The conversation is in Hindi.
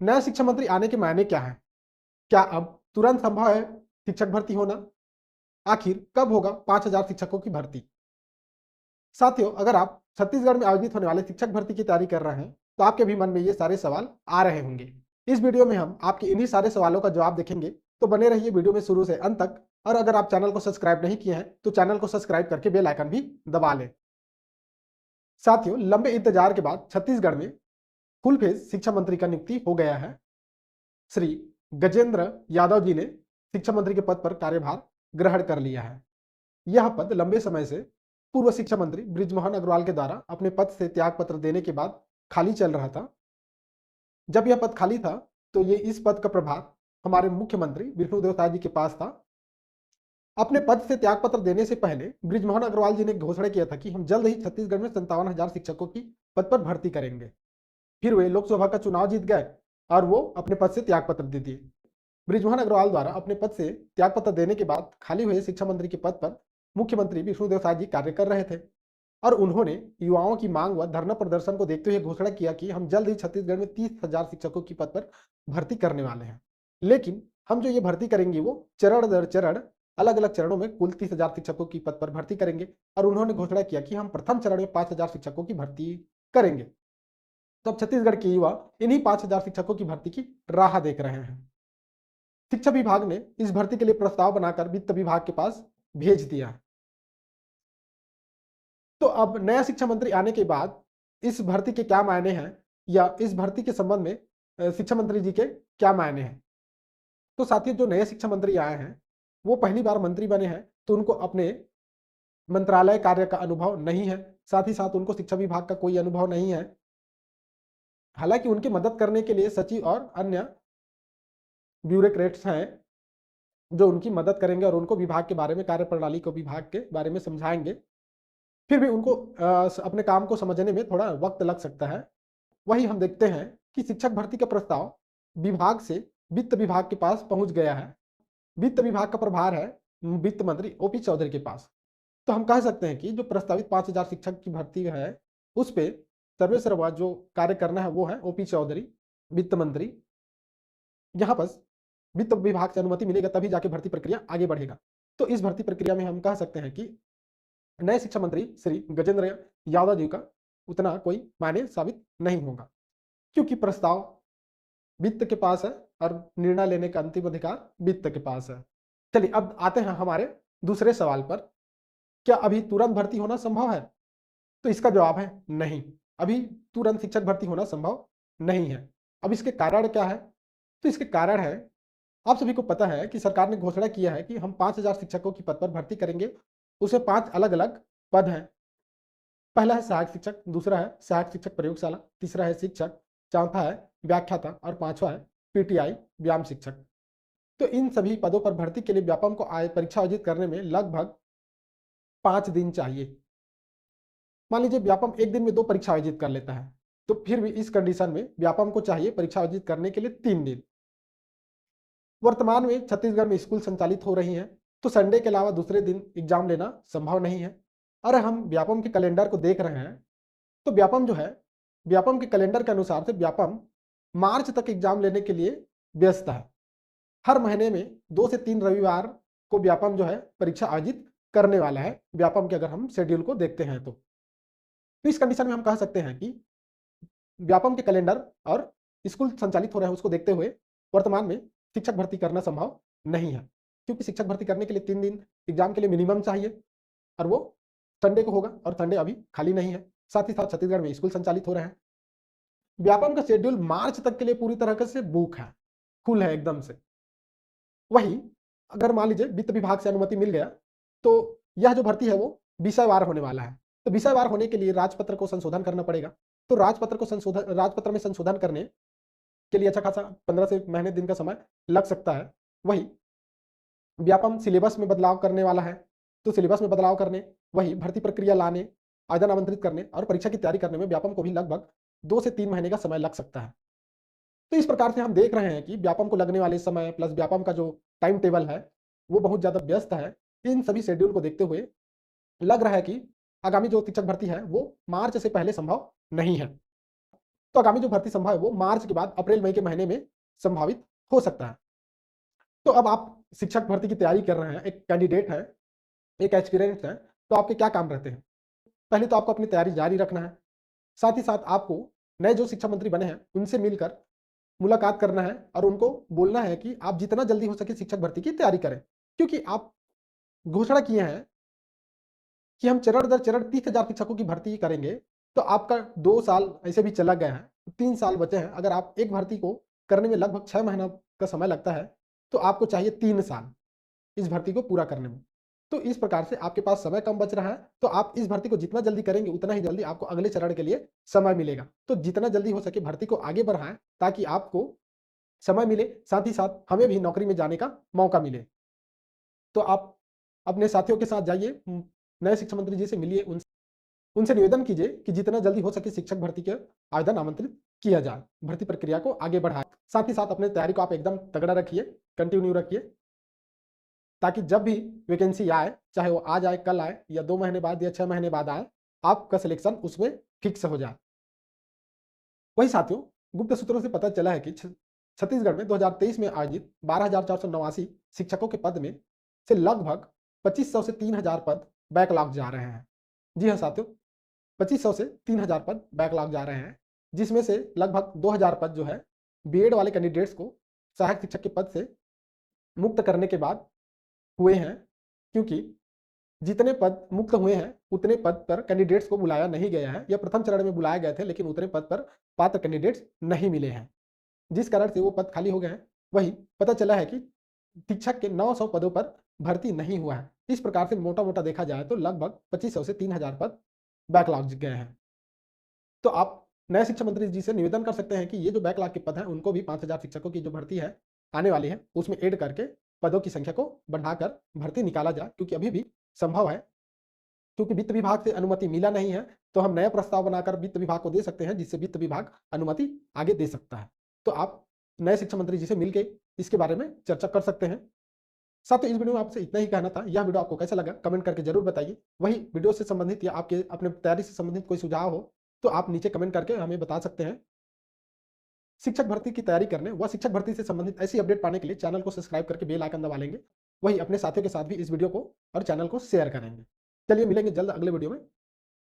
नया शिक्षा मंत्री आने के मायने क्या है? क्या अब तुरंत संभव है शिक्षक भर्ती होना? आखिर कब होगा 5,000 शिक्षकों की भर्ती? साथियों, अगर आप छत्तीसगढ़ में आयोजित होने वाले शिक्षक भर्ती की तैयारी कर रहे हैं तो आपके भी मन में ये सारे सवाल आ रहे होंगे। इस वीडियो में हम आपके इन्हीं सारे सवालों का जवाब देखेंगे, तो बने रहिए वीडियो में शुरू से अंत तक। और अगर आप चैनल को सब्सक्राइब नहीं किए हैं तो चैनल को सब्सक्राइब करके बेल आइकन भी दबा लें। साथियों, लंबे इंतजार के बाद छत्तीसगढ़ में फुल फेज शिक्षा मंत्री का नियुक्ति हो गया है। श्री गजेंद्र यादव जी ने शिक्षा मंत्री के पद पर कार्यभार ग्रहण कर लिया है। यह पद लंबे समय से पूर्व शिक्षा मंत्री बृजमोहन अग्रवाल के द्वारा अपने पद से त्याग पत्र देने के बाद खाली चल रहा था। जब यह पद खाली था तो ये इस पद का प्रभार हमारे मुख्यमंत्री विष्णुदेव साय जी के पास था। अपने पद से त्याग पत्र देने से पहले बृजमोहन अग्रवाल जी ने घोषणा किया था कि हम जल्द ही छत्तीसगढ़ में 57,000 शिक्षकों की पद पर भर्ती करेंगे। फिर वे लोकसभा का चुनाव जीत गए और वो अपने पद से त्याग पत्र दे दिए। बृजमोहन अग्रवाल द्वारा अपने पद से त्याग पत्र देने के बाद खाली हुए शिक्षा मंत्री के पद पर मुख्यमंत्री विष्णुदेव साय जी कार्य कर रहे थे और उन्होंने युवाओं की मांग व धरना प्रदर्शन को देखते हुए घोषणा किया कि हम जल्द ही छत्तीसगढ़ में 30,000 शिक्षकों की पद पर भर्ती करने वाले हैं। लेकिन हम जो ये भर्ती करेंगे वो चरण दर चरण अलग अलग चरणों में कुल 30,000 शिक्षकों की पद पर भर्ती करेंगे और उन्होंने घोषणा किया कि हम प्रथम चरण में 5,000 शिक्षकों की भर्ती करेंगे। तो अब छत्तीसगढ़ के युवा इन्हीं 5,000 शिक्षकों की भर्ती की राह देख रहे हैं। शिक्षा विभाग ने इस भर्ती के लिए प्रस्ताव बनाकर वित्त विभाग के पास भेज दिया है। तो अब नया शिक्षा मंत्री आने के बाद इस भर्ती के क्या मायने हैं या इस भर्ती के संबंध में शिक्षा मंत्री जी के क्या मायने हैं? तो साथियों, जो नए शिक्षा मंत्री आए हैं वो पहली बार मंत्री बने हैं, तो उनको अपने मंत्रालय कार्य का अनुभव नहीं है। साथ ही साथ उनको शिक्षा विभाग का कोई अनुभव नहीं है। हालांकि उनकी मदद करने के लिए सचिव और अन्य ब्यूरोक्रेट्स हैं जो उनकी मदद करेंगे और उनको विभाग के बारे में, कार्य प्रणाली को विभाग के बारे में समझाएंगे। फिर भी उनको अपने काम को समझने में थोड़ा वक्त लग सकता है। वही हम देखते हैं कि शिक्षक भर्ती का प्रस्ताव विभाग से वित्त विभाग के पास पहुंच गया है। वित्त विभाग का प्रभार है वित्त मंत्री ओपी चौधरी के पास। तो हम कह सकते हैं कि जो प्रस्तावित 5,000 शिक्षक की भर्ती है उस पर सर्वेसर्वा जो कार्य करना है वो है ओपी चौधरी, वित्त मंत्री। यहाँ पर वित्त विभाग से अनुमति मिलेगा तभी जाके भर्ती प्रक्रिया आगे बढ़ेगा। तो इस भर्ती प्रक्रिया में हम कह सकते हैं कि नए शिक्षा मंत्री श्री गजेंद्र यादव जी का उतना कोई मायने साबित नहीं होगा, क्योंकि प्रस्ताव वित्त के पास है और निर्णय लेने का अंतिम अधिकार वित्त के पास है। चलिए अब आते हैं हमारे दूसरे सवाल पर। क्या अभी तुरंत भर्ती होना संभव है? तो इसका जवाब है नहीं। अभी तुरंत शिक्षक भर्ती होना संभव नहीं है। अब इसके कारण क्या है? तो इसके कारण है, आप सभी को पता है कि सरकार ने घोषणा किया है कि हम 5,000 शिक्षकों की पद पर भर्ती करेंगे। उसमें 5 अलग अलग पद हैं। पहला है सहायक शिक्षक, दूसरा है सहायक शिक्षक प्रयोगशाला, तीसरा है शिक्षक, चौथा है व्याख्याता और पांचवा है पीटीआई व्यायाम शिक्षक। तो इन सभी पदों पर भर्ती के लिए व्यापम को परीक्षा आयोजित करने में लगभग 5 दिन चाहिए। मान लीजिए व्यापम एक दिन में 2 परीक्षा आयोजित कर लेता है, तो फिर भी इस कंडीशन में व्यापम को चाहिए परीक्षा आयोजित करने के लिए 3 दिन। वर्तमान में छत्तीसगढ़ में स्कूल संचालित हो रही हैं, तो संडे के अलावा दूसरे दिन एग्जाम लेना संभव नहीं है। और हम व्यापम के कैलेंडर को देख रहे हैं तो व्यापम जो है, व्यापम के कैलेंडर के अनुसार से व्यापम मार्च तक एग्जाम लेने के लिए व्यस्त है। हर महीने में 2 से 3 रविवार को व्यापम जो है परीक्षा आयोजित करने वाला है, व्यापम के अगर हम शेड्यूल को देखते हैं तो इस कंडीशन में हम कह सकते हैं कि व्यापम के कैलेंडर और स्कूल संचालित हो रहे हैं उसको देखते हुए वर्तमान में शिक्षक भर्ती करना संभव नहीं है, क्योंकि शिक्षक भर्ती करने के लिए 3 दिन एग्जाम के लिए मिनिमम चाहिए और वो संडे को होगा और संडे अभी खाली नहीं है। साथ ही साथ छत्तीसगढ़ में स्कूल संचालित हो रहे हैं। व्यापम का शेड्यूल मार्च तक के लिए पूरी तरह से बुक है, फुल है एकदम से। वही अगर मान लीजिए वित्त विभाग से अनुमति मिल गया तो यह जो भर्ती है वो विषयवार होने वाला है। तो विषयवार होने के लिए राजपत्र को संशोधन करना पड़ेगा। तो राजपत्र में संशोधन करने के लिए अच्छा खासा 15 से महीने दिन का समय लग सकता है। वही व्यापम सिलेबस में बदलाव करने वाला है, तो सिलेबस में बदलाव करने, वही भर्ती प्रक्रिया लाने, आवेदन आमंत्रित करने और परीक्षा की तैयारी करने में व्यापम को भी लगभग 2 से 3 महीने का समय लग सकता है। तो इस प्रकार से हम देख रहे हैं कि व्यापम को लगने वाले समय प्लस व्यापम का जो टाइम टेबल है वो बहुत ज़्यादा व्यस्त है। इन सभी शेड्यूल को देखते हुए लग रहा है कि आगामी जो शिक्षक भर्ती है वो मार्च से पहले संभव नहीं है। तो आगामी जो भर्ती संभव है वो मार्च के बाद अप्रैल मई के महीने में संभावित हो सकता है। तो अब आप शिक्षक भर्ती की तैयारी कर रहे हैं, एक कैंडिडेट है, एक एक्सपीरियंस है, तो आपके क्या काम रहते हैं? पहले तो आपको अपनी तैयारी जारी रखना है, साथ ही साथ आपको नए जो शिक्षा मंत्री बने हैं उनसे मिलकर मुलाकात करना है और उनको बोलना है कि आप जितना जल्दी हो सके शिक्षक भर्ती की तैयारी करें, क्योंकि आप घोषणा किए हैं कि हम चरण दर चरण 30,000 शिक्षकों की भर्ती करेंगे। तो आपका 2 साल ऐसे भी चला गया है, 3 साल बचे हैं। अगर आप एक भर्ती को करने में लगभग 6 महीना का समय लगता है, तो आपको चाहिए 3 साल इस भर्ती को पूरा करने में। तो इस प्रकार से आपके पास समय कम बच रहा है, तो आप इस भर्ती को जितना जल्दी करेंगे उतना ही जल्दी आपको अगले चरण के लिए समय मिलेगा। तो जितना जल्दी हो सके भर्ती को आगे बढ़ाएं, ताकि आपको समय मिले, साथ ही साथ हमें भी नौकरी में जाने का मौका मिले। तो आप अपने साथियों के साथ जाइए, नए शिक्षा मंत्री जी से मिलिए, उनसे निवेदन कीजिए कि जितना जल्दी हो सके शिक्षक भर्ती के आवेदन आमंत्रित किया जाए, भर्ती प्रक्रिया को आगे बढ़ाए। साथ ही साथ अपने तैयारी को आप एकदम तगड़ा रखिए, कंटिन्यू रखिए, ताकि जब भी वैकेंसी आए, चाहे वो आज आए, कल आए या 2 महीने बाद या 6 महीने बाद आए, आपका सिलेक्शन उसमें फिक्स हो जाए। वही साथियों, गुप्त सूत्रों से पता चला है कि छत्तीसगढ़ में 2023 में आयोजित 12,489 शिक्षकों के पद में से लगभग 2500 से 3000 पद बैकलॉग जा रहे हैं। जी हाँ साथियों, 2500 से 3000 पद बैकलॉग जा रहे हैं, जिसमें से लगभग 2000 पद जो है बीएड वाले कैंडिडेट्स को सहायक शिक्षक के पद से मुक्त करने के बाद हुए हैं, क्योंकि जितने पद मुक्त हुए हैं उतने पद पर कैंडिडेट्स को बुलाया नहीं गया है, या प्रथम चरण में बुलाए गए थे लेकिन उतने पद पर पात्र कैंडिडेट्स नहीं मिले हैं, जिस कारण से वो पद खाली हो गए हैं। वही पता चला है कि शिक्षक के 900 पदों पर भर्ती नहीं हुआ है। इस प्रकार से मोटा मोटा देखा जाए तो लगभग 2500 से 3000 पद बैकलॉग गए हैं। तो आप नए शिक्षा मंत्री जी से निवेदन कर सकते हैं कि ये जो बैकलॉग के पद हैं उनको भी 5000 शिक्षकों की जो भर्ती है आने वाली है उसमें ऐड करके पदों की संख्या को बढ़ाकर भर्ती निकाला जाए, क्योंकि अभी भी संभव है। क्योंकि वित्त विभाग से अनुमति मिला नहीं है, तो हम नया प्रस्ताव बनाकर वित्त विभाग को दे सकते हैं, जिससे वित्त विभाग अनुमति आगे दे सकता है। तो आप नए शिक्षा मंत्री जी से मिलकर इसके बारे में चर्चा कर सकते हैं। साथ ही इस वीडियो में आपसे इतना ही कहना था। यह वीडियो आपको कैसा लगा कमेंट करके जरूर बताइए। वही वीडियो से संबंधित या आपके अपने तैयारी से संबंधित कोई सुझाव हो तो आप नीचे कमेंट करके हमें बता सकते हैं। शिक्षक भर्ती की तैयारी करने व शिक्षक भर्ती से संबंधित ऐसी अपडेट पाने के लिए चैनल को सब्सक्राइब करके बेल आइकन दबा लेंगे। वही अपने साथियों के साथ भी इस वीडियो को और चैनल को शेयर करेंगे। चलिए मिलेंगे जल्द अगले वीडियो में।